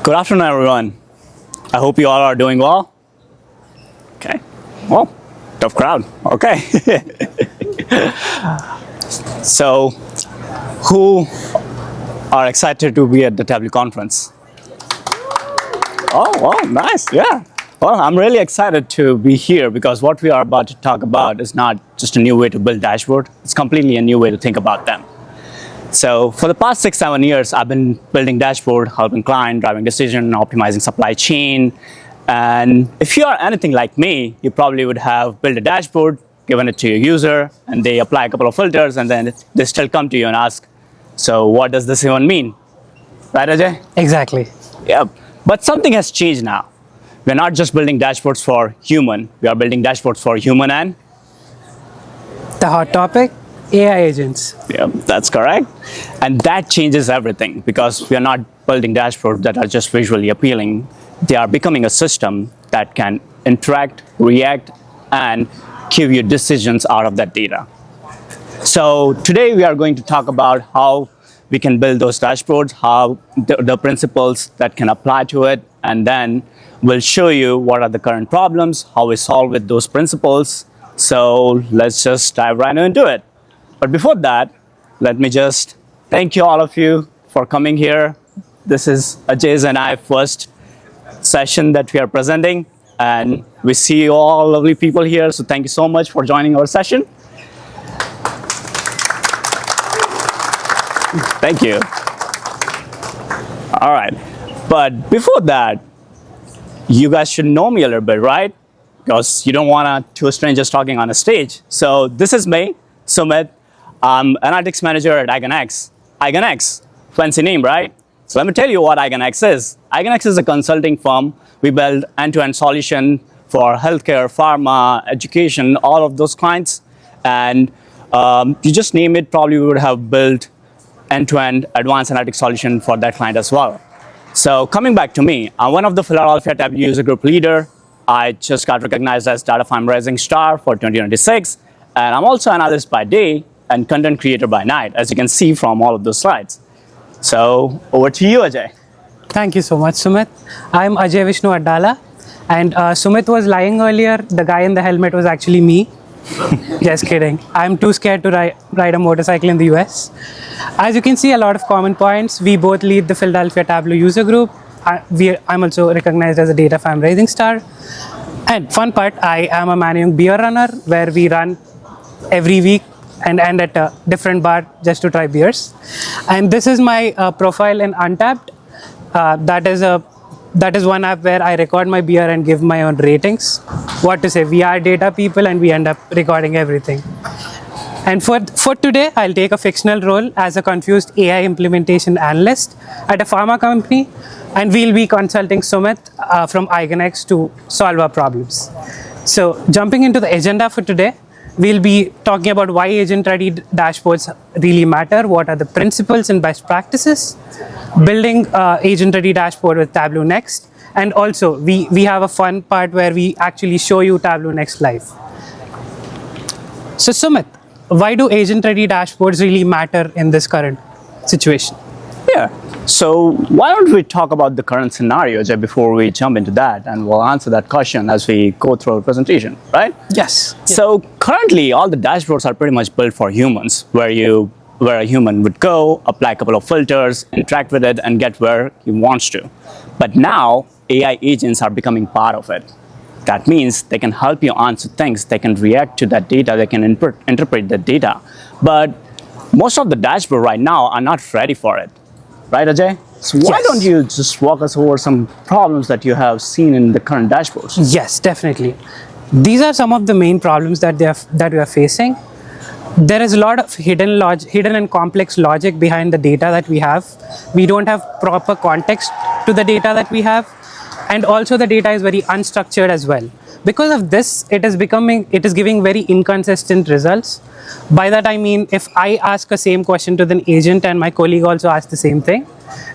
Good afternoon, everyone. I hope you all are doing well. Okay. Well, tough crowd. Okay. So, who are excited to be at the Tableau Conference? Oh, nice. Yeah. Well, I'm really excited to be here because what we are about to talk about is not just a new way to build dashboard. It's completely a new way to think about them. So for the past 6-7 years, I've been building dashboard, helping client, driving decision, optimizing supply chain. And if you are anything like me, you probably would have built a dashboard, given it to your user, and they apply a couple of filters, and then they still come to you and ask, so what does this even mean? Right, Ajay? Exactly. Yeah, but something has changed now. We're not just building dashboards for human, we are building dashboards for human and The hot topic, AI agents. yeah, that's correct. And that changes everything because we are not building dashboards that are just visually appealing. They are becoming a system that can interact, react, and give you decisions out of that data. So today we are going to talk about how we can build those dashboards, how the principles that can apply to it, and then we'll show you what are the current problems, how we solve with those principles. So let's just dive right into it. But before that, let me just thank you all of you for coming here. This is Ajay's and I first session that we are presenting, and we see all lovely people here. So thank you so much for joining our session. Thank you. All right, but before that, you guys should know me a little bit, right? Because you don't want two strangers talking on a stage. So this is me, Sumit. I'm analytics manager at IgonX. IgonX, fancy name, right? So let me tell you what IgonX is. IgonX is a consulting firm. We build end-to-end solution for healthcare, pharma, education, all of those clients. And you just name it, probably we would have built end-to-end advanced analytics solution for that client as well. So coming back to me, I'm one of the Philadelphia Tableau user group leader. I just got recognized as Data Farm Rising Star for 2026. And I'm also an analyst by day and content creator by night, as you can see from all of those slides. So over to you, Ajay. Thank you so much, Sumit. I'm Ajay Vishnu Addala. And Sumit was lying earlier. The guy in the helmet was actually me. Just kidding. I'm too scared to ride a motorcycle in the US. As you can see, a lot of common points. We both lead the Philadelphia Tableau user group. I'm also recognized as a Data Farm Rising Star. And fun part, I am a Man Young beer runner where we run every week and end at a different bar just to try beers. And this is my profile in Untapped. That is one app where I record my beer and give my own ratings. What to say, we are data people and we end up recording everything. And for today, I'll take a fictional role as a confused AI implementation analyst at a pharma company, and we'll be consulting Sumit from IgonX to solve our problems. So jumping into the agenda for today, we'll be talking about why agent-ready dashboards really matter, what are the principles and best practices, building agent-ready dashboard with Tableau Next, and also we have a fun part where we actually show you Tableau Next live. So Sumit, why do agent-ready dashboards really matter in this current situation? Yeah, so why don't we talk about the current scenario, Ajay, before we jump into that, and we'll answer that question as we go through our presentation, right? Yes. So currently, all the dashboards are pretty much built for humans, where a human would go, apply a couple of filters, interact with it, and get where he wants to. But now, AI agents are becoming part of it. That means they can help you answer things, they can react to that data, they can interpret the data. But most of the dashboards right now are not ready for it. Right, Ajay? So why don't you just walk us over some problems that you have seen in the current dashboards? Yes, definitely. These are some of the main problems that we are facing. There is a lot of hidden and complex logic behind the data that we have. We don't have proper context to the data that we have, and also the data is very unstructured as well. Because of this, it is giving very inconsistent results. By that I mean, if I ask the same question to the agent and my colleague also asks the same thing,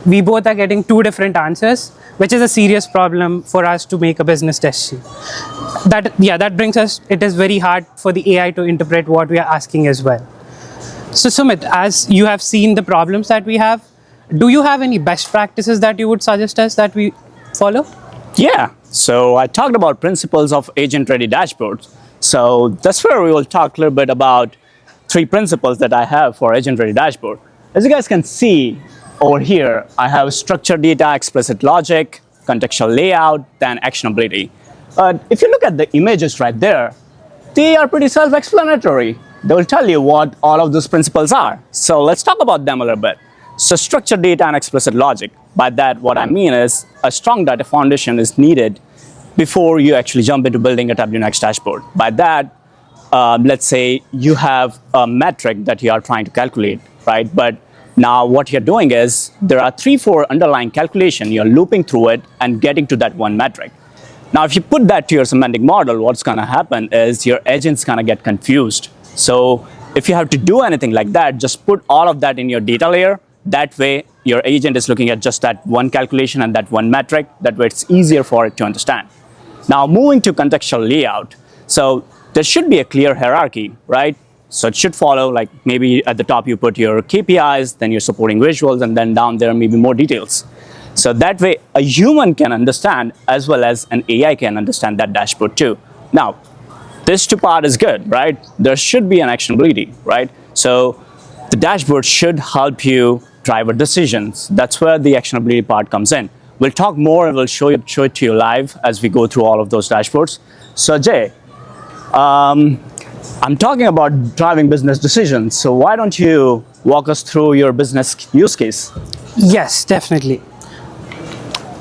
we both are getting two different answers, which is a serious problem for us to make a business decision. That brings us, it is very hard for the AI to interpret what we are asking as well. So Sumit, as you have seen the problems that we have, do you have any best practices that you would suggest us that we follow? Yeah, so I talked about principles of agent-ready dashboards. So that's where we will talk a little bit about 3 principles that I have for agent-ready dashboard. As you guys can see over here, I have structured data, explicit logic, contextual layout, then actionability. If you look at the images right there, they are pretty self-explanatory. They will tell you what all of those principles are. So let's talk about them a little bit. So structured data and explicit logic. By that, what I mean is a strong data foundation is needed before you actually jump into building a Tableau Next dashboard. By that, let's say you have a metric that you are trying to calculate, right? But now what you're doing is there are 3-4 underlying calculation. You're looping through it and getting to that one metric. Now, if you put that to your semantic model, what's going to happen is your agent's going to get confused. So if you have to do anything like that, just put all of that in your data layer. That way, your agent is looking at just that one calculation and that one metric. That way, it's easier for it to understand. Now, moving to contextual layout. So there should be a clear hierarchy, right? So it should follow, like maybe at the top you put your KPIs, then your supporting visuals, and then down there maybe more details. So that way, a human can understand as well as an AI can understand that dashboard too. Now, this 2 part is good, right? There should be an actionability, right? So the dashboard should help you driver decisions. That's where the actionability part comes in. We'll talk more and we'll show it to you live as we go through all of those dashboards. So Ajay, I'm talking about driving business decisions. So why don't you walk us through your business use case? Yes, definitely.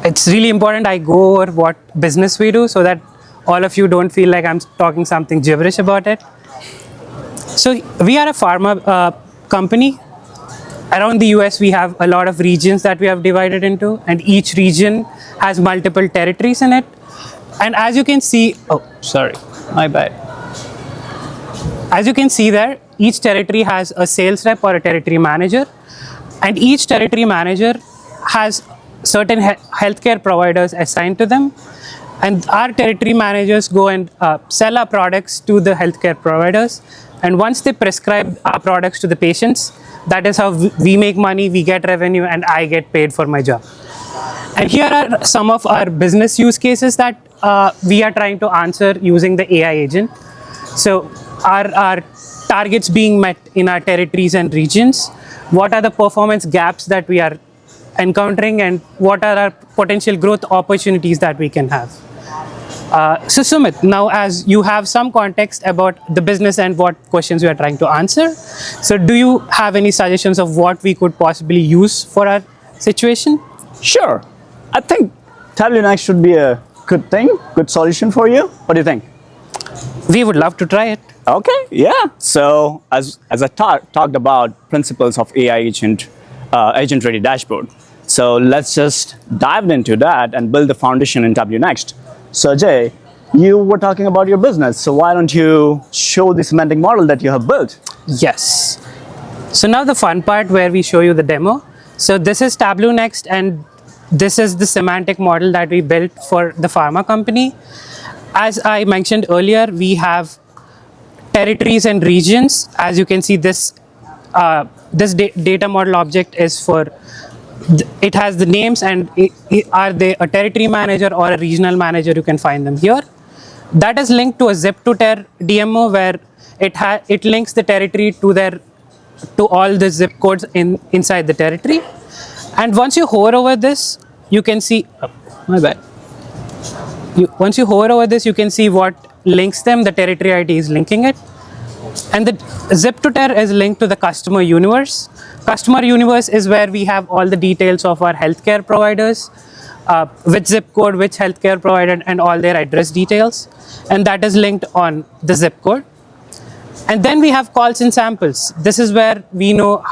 It's really important I go over what business we do so that all of you don't feel like I'm talking something gibberish about it. So we are a pharma company. Around the US, we have a lot of regions that we have divided into, and each region has multiple territories in it. And as you can see, oh, sorry, my bad. As you can see there, each territory has a sales rep or a territory manager, and each territory manager has certain healthcare providers assigned to them. And our territory managers go and sell our products to the healthcare providers. And once they prescribe our products to the patients, that is how we make money, we get revenue, and I get paid for my job. And here are some of our business use cases that we are trying to answer using the AI agent. So our targets being met in our territories and regions, what are the performance gaps that we are encountering, and what are our potential growth opportunities that we can have. So Sumit, now as you have some context about the business and what questions we are trying to answer, so do you have any suggestions of what we could possibly use for our situation? Sure. I think Tableau Next should be a good thing, good solution for you. What do you think? We would love to try it. Okay, yeah. So as I talked about principles of AI agent-ready dashboard. So let's just dive into that and build the foundation in Tableau Next. So Ajay, you were talking about your business. So why don't you show the semantic model that you have built? Yes. So now the fun part where we show you the demo. So this is Tableau Next, and this is the semantic model that we built for the pharma company. As I mentioned earlier, we have territories and regions. As you can see, this data model object is for, it has the names, and are they a territory manager or a regional manager? You can find them here. That is linked to a zip-to-ter DMO where it links the territory to all the zip codes inside the territory. And once you hover over this, you can see, my bad. Once you hover over this, you can see what links them. The territory ID is linking it. And the zip-to-ter is linked to the customer universe. Customer universe is where we have all the details of our healthcare providers, which zip code, which healthcare provider, and all their address details. And that is linked on the zip code. And then we have calls and samples. This is where we know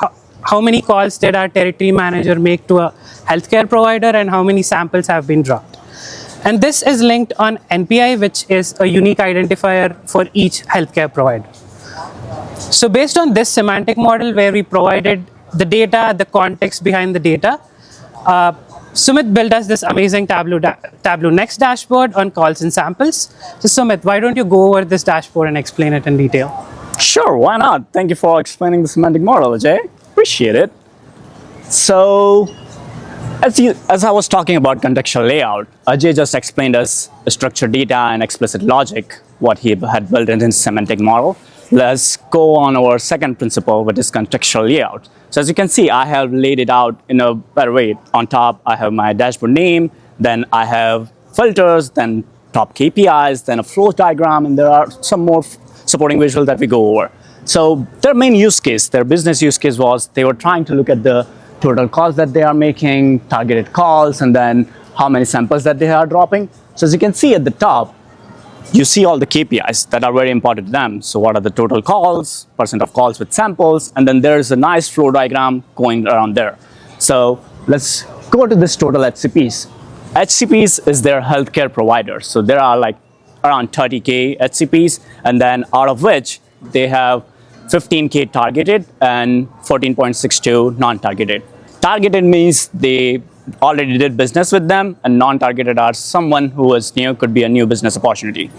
how many calls did our territory manager make to a healthcare provider and how many samples have been dropped. And this is linked on NPI, which is a unique identifier for each healthcare provider. So based on this semantic model where we provided the data, the context behind the data, Sumit built us this amazing Tableau Next dashboard on calls and samples. So Sumit, why don't you go over this dashboard and explain it in detail? Sure, why not? Thank you for explaining the semantic model, Ajay. Appreciate it. So as I was talking about contextual layout, Ajay just explained us structured data and explicit logic, what he had built in his semantic model. Let's go on our second principle, which is contextual layout. So as you can see, I have laid it out in a better way. On top, I have my dashboard name, then I have filters, then top KPIs, then a flow diagram, and there are some more supporting visuals that we go over. So their main use case, their business use case was they were trying to look at the total calls that they are making, targeted calls, and then how many samples that they are dropping. So as you can see at the top, you see all the KPIs that are very important to them. So what are the total calls, percent of calls with samples, and then there's a nice flow diagram going around there. So let's go to this total HCPs. HCPs is their healthcare provider. So there are like around 30K HCPs, and then out of which they have 15K targeted and 14.62 non-targeted. Targeted means they already did business with them, and non-targeted are someone who is new, could be a new business opportunity.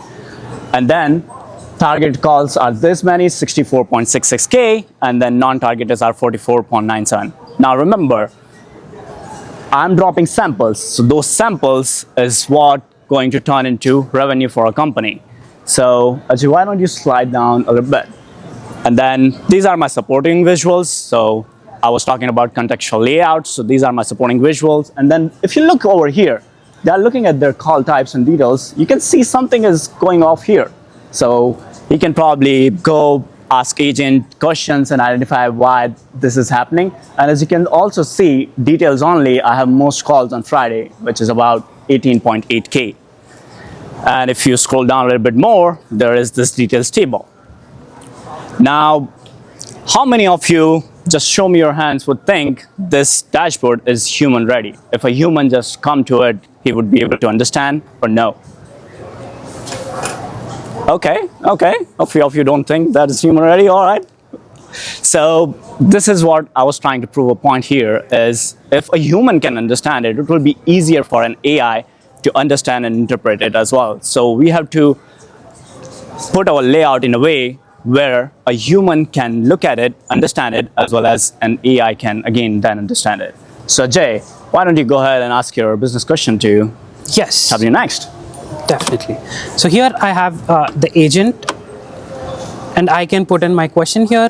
And then target calls are this many, 64.66K, and then non-targeted are 44.97. Now remember, I'm dropping samples, so those samples is what going to turn into revenue for a company. So Ajay, why don't you slide down a little bit? And then these are my supporting visuals. So I was talking about contextual layout. So these are my supporting visuals. And then if you look over here, they are looking at their call types and details. You can see something is going off here. So you can probably go ask agent questions and identify why this is happening. And as you can also see, details only, I have most calls on Friday, which is about 18.8K. And if you scroll down a little bit more, there is this details table. Now, how many of you, just show me your hands, would think this dashboard is human ready? If a human just come to it, he would be able to understand, or no? Okay. A few of you don't think that is human ready, all right. So this is what I was trying to prove a point here is if a human can understand it, it will be easier for an AI to understand and interpret it as well. So we have to put our layout in a way where a human can look at it, understand it, as well as an AI can, again, then understand it. So Jay, why don't you go ahead and ask your business question to Tableau Next? Definitely. So here I have the agent, and I can put in my question here.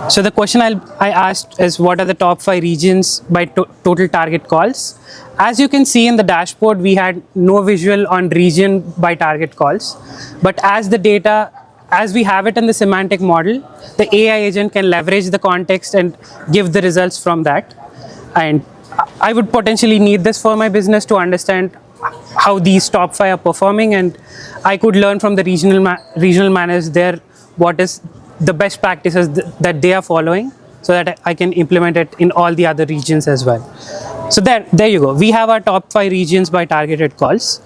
So the question I asked is what are the top 5 regions by total target calls? As you can see in the dashboard, we had no visual on region by target calls, but as the data, as we have it in the semantic model, the AI agent can leverage the context and give the results from that. And I would potentially need this for my business to understand how these top 5 are performing, and I could learn from the regional managers there what is the best practices that they are following, so that I can implement it in all the other regions as well. So there you go. We have our top 5 regions by targeted calls.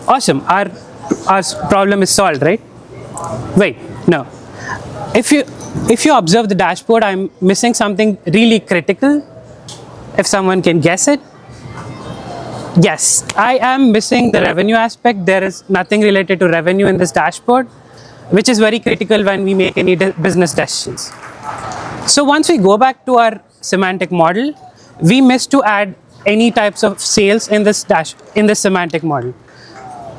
Awesome. Our problem is solved, right? Wait, no. If you observe the dashboard, I'm missing something really critical. If someone can guess it. Yes, I am missing the revenue aspect. There is nothing related to revenue in this dashboard, which is very critical when we make any business decisions. So once we go back to our semantic model, we missed to add any types of sales in this semantic model.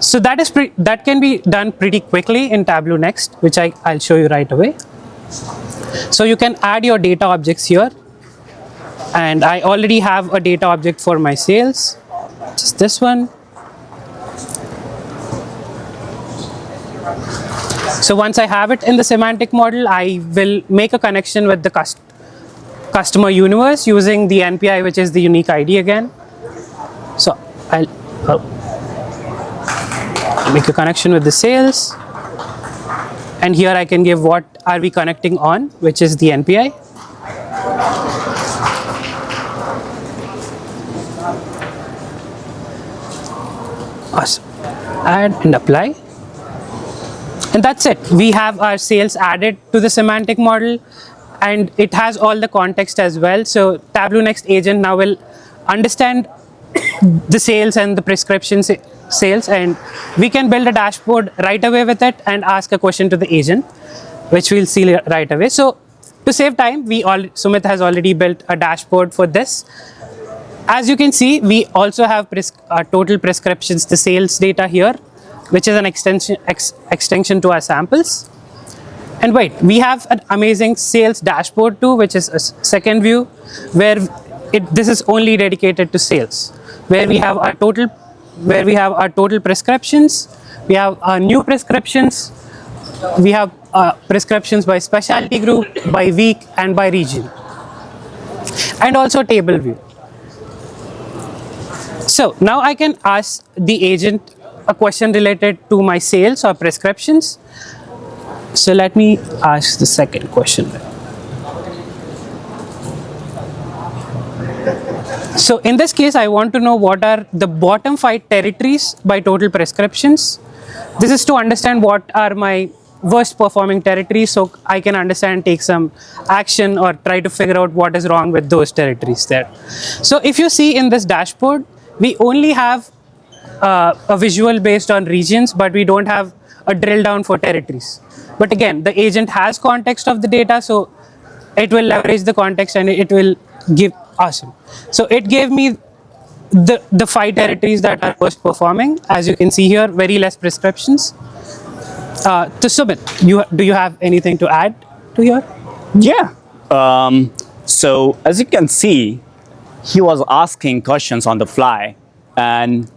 So that can be done pretty quickly in Tableau Next, which I'll show you right away. So you can add your data objects here, and I already have a data object for my sales, just this one. So once I have it in the semantic model, I will make a connection with the customer universe using the NPI, which is the unique ID again. So I'll make a connection with the sales, and here I can give what are we connecting on, which is the NPI. Awesome. Add and apply. And that's it. We have our sales added to the semantic model, and it has all the context as well. So Tableau Next Agent now will understand the sales and the prescription sales, and we can build a dashboard right away with it and ask a question to the agent, which we'll see right away. So to save time, Sumit has already built a dashboard for this. As you can see, we also have total prescriptions, the sales data here, which is an extension to our samples. And wait, we have an amazing sales dashboard too, which is a second view, where this is only dedicated to sales, where we have our total prescriptions, we have our new prescriptions, we have prescriptions by specialty group, by week, and by region, and also table view. So now I can ask the agent a question related to my sales or prescriptions. So let me ask the second question. So in this case, I want to know what are the bottom 5 territories by total prescriptions. This is to understand what are my worst performing territories, so I can understand, take some action, or try to figure out what is wrong with those territories there. So if you see in this dashboard, we only have a visual based on regions, but we don't have a drill down for territories. But again, the agent has context of the data, so it will leverage the context and it will give awesome. So it gave me the 5 territories that are worst performing. As you can see here, very less prescriptions. To Sumit, do you have anything to add to here? Yeah. So as you can see, he was asking questions on the fly, and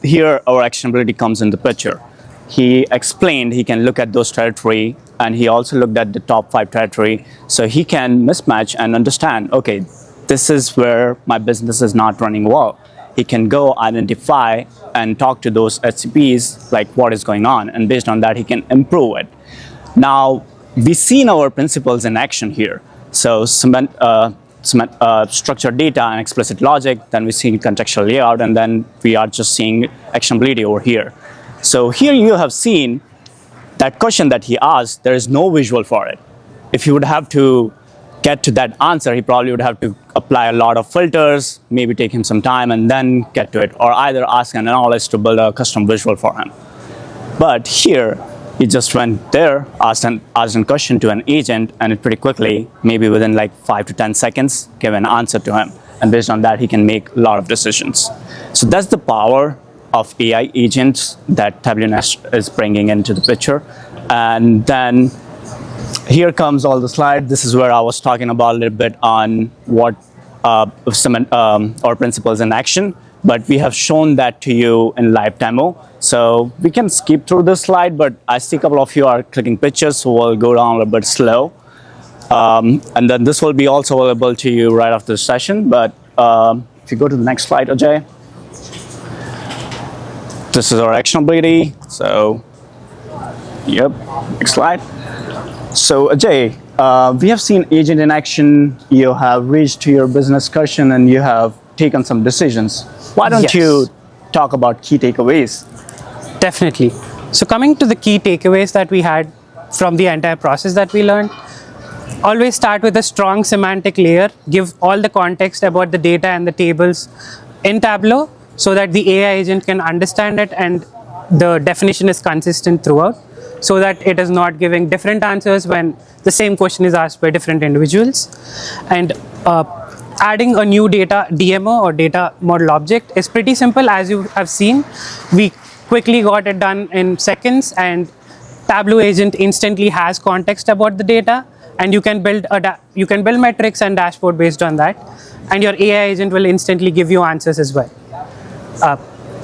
here our actionability comes in the picture. He explained he can look at those territory, and he also looked at the top 5 territory, so he can mismatch and understand, okay, this is where my business is not running well. He can go identify and talk to those HCPs, like what is going on, and based on that he can improve it. Now we've seen our principles in action here. So structured data and explicit logic, then we see contextual layout, and then we are just seeing actionability over here. So here you have seen that question that he asked, there is no visual for it. If he would have to get to that answer, he probably would have to apply a lot of filters, maybe take him some time and then get to it, or either ask an analyst to build a custom visual for him. But here, he just went there, asked a question to an agent, and it pretty quickly, maybe within like 5 to 10 seconds, gave an answer to him. And based on that, he can make a lot of decisions. So that's the power of AI agents that Tableau Next is bringing into the picture. And then here comes all the slide. This is where I was talking about a little bit on what our principles in action, but we have shown that to you in live demo. So we can skip through this slide, but I see a couple of you are clicking pictures, so we'll go down a little bit slow. And then this will be also available to you right after the session. But if you go to the next slide, Ajay. This is our actionability. So, yep, next slide. So Ajay, we have seen agent in action. You have reached to your business question and you have taken some decisions. Why don't you talk about key takeaways? Definitely. So coming to the key takeaways that we had from the entire process that we learned, always start with a strong semantic layer, give all the context about the data and the tables in Tableau so that the AI agent can understand it and the definition is consistent throughout, so that it is not giving different answers when the same question is asked by different individuals. And adding a new data DMO or data model object is pretty simple. As you have seen, we quickly got it done in seconds, and Tableau agent instantly has context about the data, and you can build metrics and dashboard based on that, and your AI agent will instantly give you answers as well.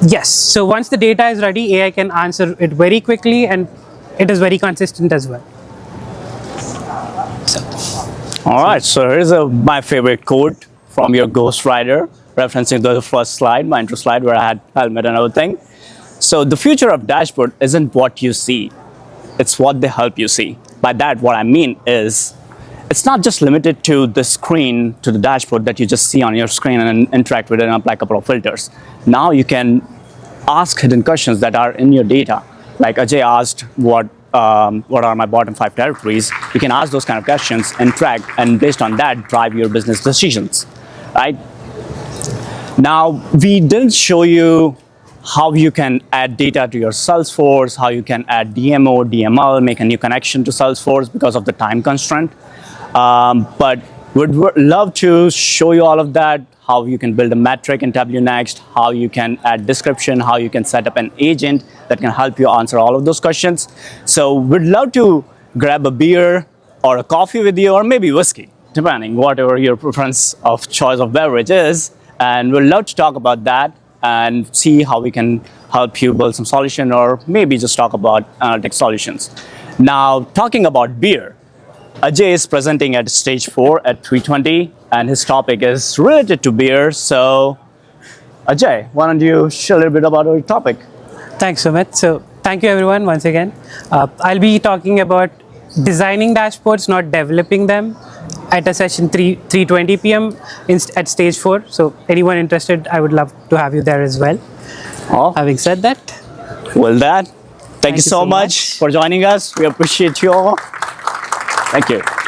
Yes, so once the data is ready, AI can answer it very quickly, and it is very consistent as well. All right, so here's my favorite quote from your ghostwriter, referencing the first slide, my intro slide, where I had helmet and everything. So the future of dashboard isn't what you see, it's what they help you see. By that, what I mean is, it's not just limited to the screen, to the dashboard that you just see on your screen and interact with it and apply a couple of filters. Now you can ask hidden questions that are in your data. Like Ajay asked, what are my bottom 5 territories? You can ask those kind of questions, interact, and based on that, drive your business decisions, right? Now, we didn't show you how you can add data to your Salesforce, how you can add DMO, DML, make a new connection to Salesforce because of the time constraint. But would love to show you all of that, how you can build a metric in Tableau Next, how you can add description, how you can set up an agent that can help you answer all of those questions. So we'd love to grab a beer or a coffee with you, or maybe whiskey, depending whatever your preference of choice of beverage is. And we'd love to talk about that and see how we can help you build some solution, or maybe just talk about analytics solutions. Now, talking about beer, Ajay is presenting at stage 4 at 3:20, and his topic is related to beer. So, Ajay, why don't you share a little bit about our topic? Thanks, Sumit. So thank you everyone once again. I'll be talking about designing dashboards, not developing them, at a session 3:20 p.m. At stage 4. So anyone interested, I would love to have you there as well. Oh, Having said that, well, thank you so much for joining us. We appreciate you all. Thank you.